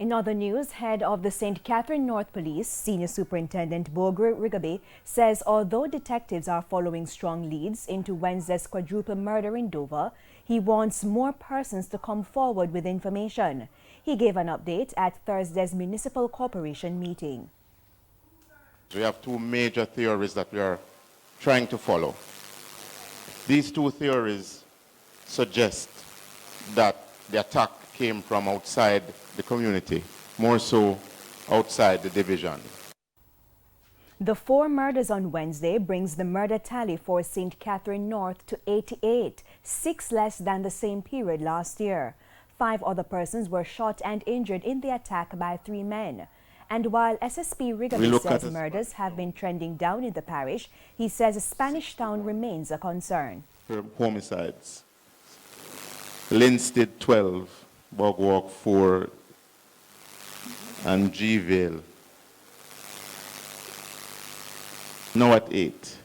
In other news, head of the St. Catherine North Police, Senior Superintendent Bogre Rigabe, says although detectives are following strong leads into Wednesday's quadruple murder in Dover, he wants more persons to come forward with information. He gave an update at Thursday's Municipal Corporation meeting. We have two major theories that we are trying to follow. These two theories suggest that the attack came from outside the community, more so outside the division. The 4 murders on Wednesday brings the murder tally for St. Catherine North to 88, 6 less than the same period last year. 5 other persons were shot and injured in the attack by 3 men. And while SSP Rigabe says murders have been trending down in the parish, he says Spanish Town remains a concern. Homicides. Linstead 12, Bogwalk 4, and G-Vale now at 8.